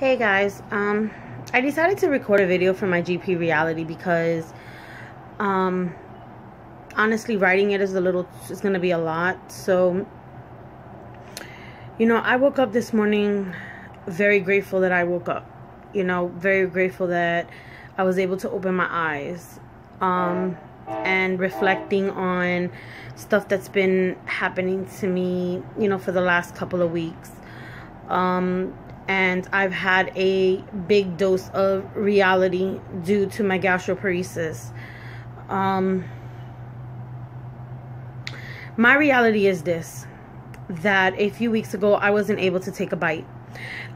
Hey guys, I decided to record a video for my GP reality because honestly writing it is gonna be a lot. So, I woke up this morning very grateful that I woke up. Very grateful that I was able to open my eyes. And reflecting on stuff that's been happening to me, for the last couple of weeks. And I've had a big dose of reality due to my gastroparesis. My reality is this, that a few weeks ago I wasn't able to take a bite.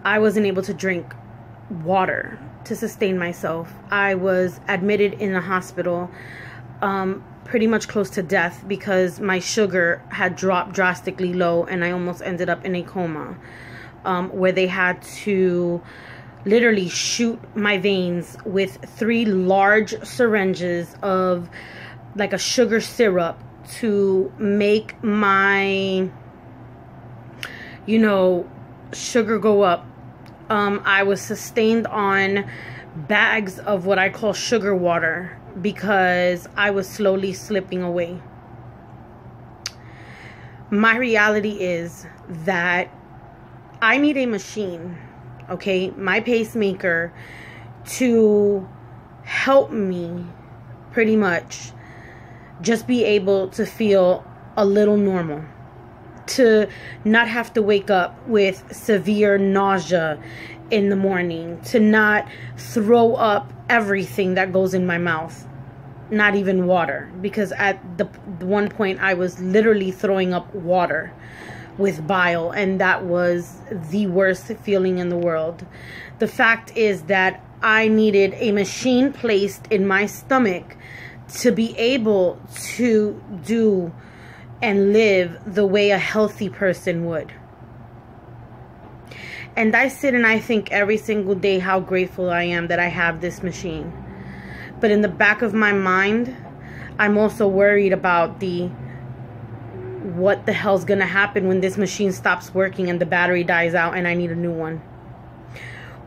I wasn't able to drink water to sustain myself. I was admitted in a hospital, pretty much close to death because my sugar had dropped drastically low and I almost ended up in a coma. Where they had to literally shoot my veins with 3 large syringes of like a sugar syrup to make my, sugar go up. I was sustained on bags of what I call sugar water because I was slowly slipping away. My reality is that I need a machine, okay, my pacemaker, to help me pretty much just be able to feel a little normal, to not have to wake up with severe nausea in the morning, to not throw up everything that goes in my mouth, not even water, because at the one point I was literally throwing up water with bile, and that was the worst feeling in the world. The fact is that I needed a machine placed in my stomach to be able to do and live the way a healthy person would. And I sit and I think every single day how grateful I am that I have this machine. But in the back of my mind, I'm also worried about what the hell's gonna happen when this machine stops working and the battery dies out and I need a new one.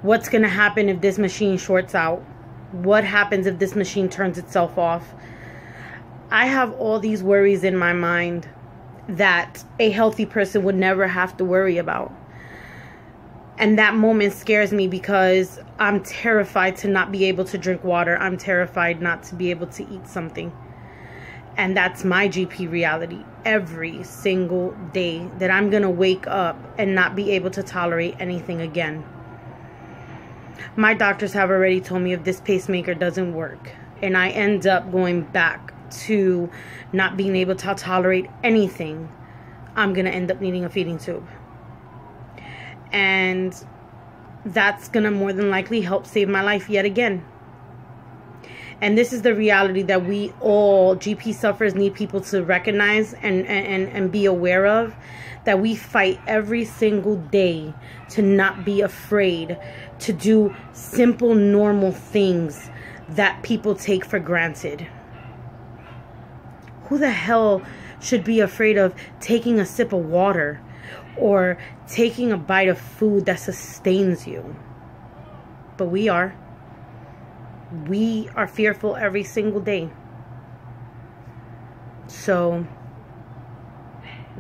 What's gonna happen if this machine shorts out? What happens if this machine turns itself off? I have all these worries in my mind that a healthy person would never have to worry about. And that moment scares me because I'm terrified to not be able to drink water. I'm terrified not to be able to eat something. And that's my GP reality every single day, that I'm going to wake up and not be able to tolerate anything again. My doctors have already told me if this pacemaker doesn't work and I end up going back to not being able to tolerate anything, I'm going to end up needing a feeding tube. And that's going to more than likely help save my life yet again. And this is the reality that we all GP sufferers need people to recognize and be aware of, that we fight every single day to not be afraid to do simple, normal things that people take for granted. Who the hell should be afraid of taking a sip of water or taking a bite of food that sustains you? But we are. We are fearful every single day. So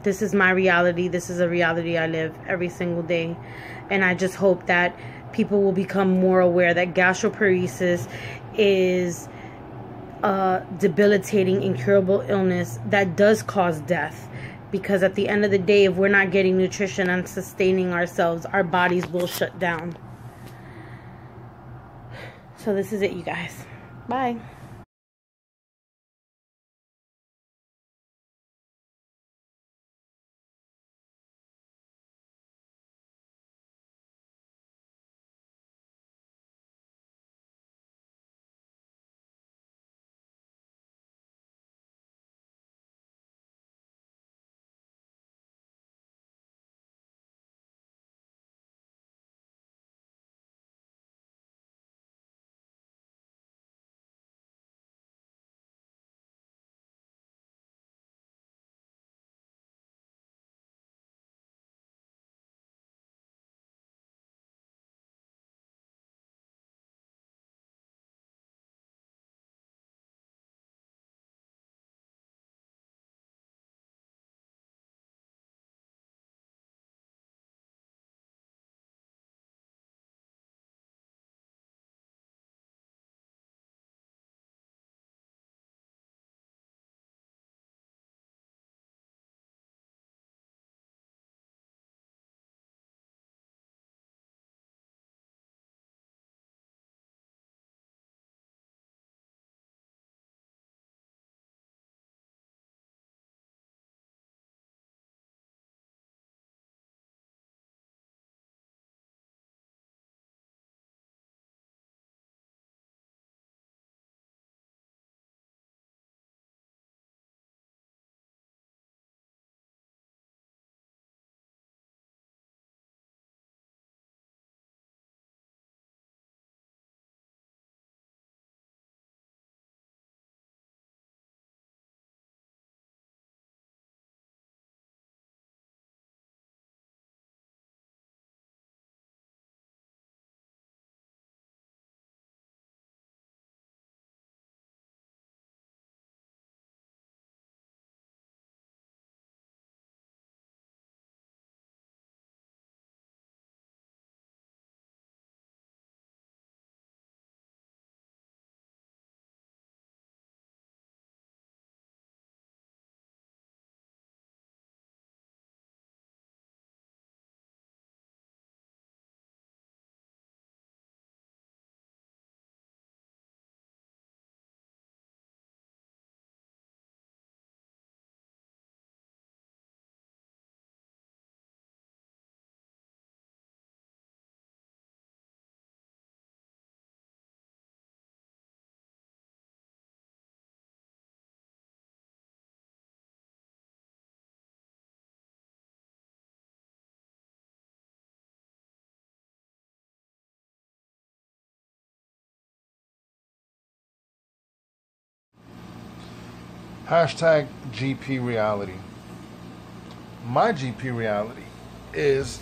this is my reality. This is a reality I live every single day. And I just hope that people will become more aware that gastroparesis is a debilitating, incurable illness that does cause death. Because at the end of the day, if we're not getting nutrition and sustaining ourselves, our bodies will shut down. So this is it, you guys. Bye. Hashtag GP reality. My GP reality is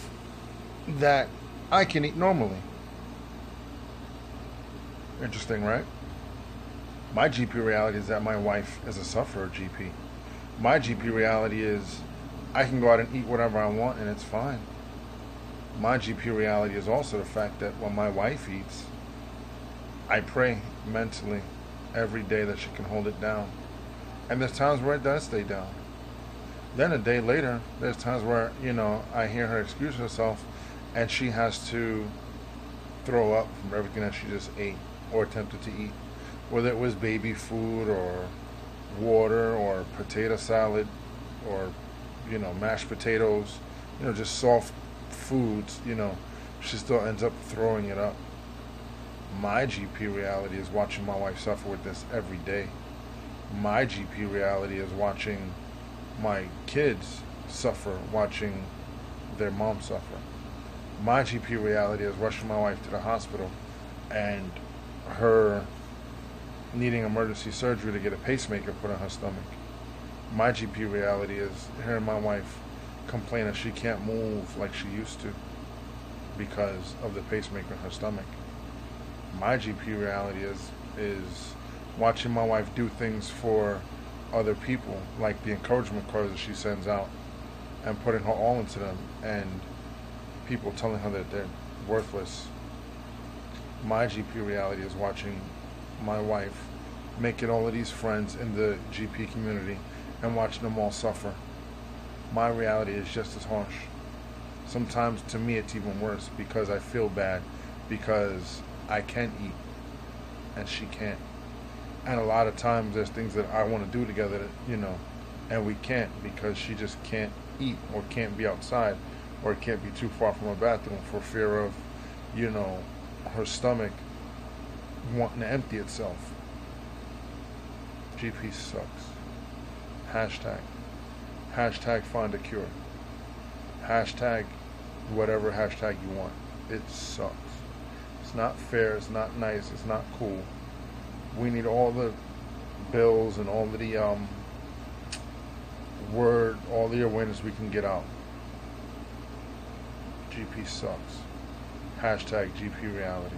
that I can eat normally. Interesting, right? My GP reality is that my wife is a sufferer GP. My GP reality is I can go out and eat whatever I want and it's fine. My GP reality is also the fact that when my wife eats, I pray mentally every day that she can hold it down. And there's times where it does stay down. Then a day later, there's times where, I hear her excuse herself and she has to throw up from everything that she just ate or attempted to eat. Whether it was baby food or water or potato salad or, mashed potatoes, just soft foods, she still ends up throwing it up. My GP reality is watching my wife suffer with this every day. My GP reality is watching my kids suffer, watching their mom suffer. My GP reality is rushing my wife to the hospital and her needing emergency surgery to get a pacemaker put on her stomach. My GP reality is hearing my wife complain that she can't move like she used to because of the pacemaker in her stomach. My GP reality is watching my wife do things for other people, like the encouragement cards that she sends out and putting her all into them, and people telling her that they're worthless. My GP reality is watching my wife making all of these friends in the GP community and watching them all suffer. My reality is just as harsh. Sometimes to me it's even worse because I feel bad because I can eat and she can't. And a lot of times there's things that I want to do together that, and we can't because she just can't eat or can't be outside or can't be too far from a bathroom for fear of, her stomach wanting to empty itself. GP sucks. Hashtag find a cure. Hashtag whatever hashtag you want. It sucks. It's not fair, it's not nice, it's not cool. We need all the bills and all of the all the awareness we can get out. GP sucks. Hashtag GP reality.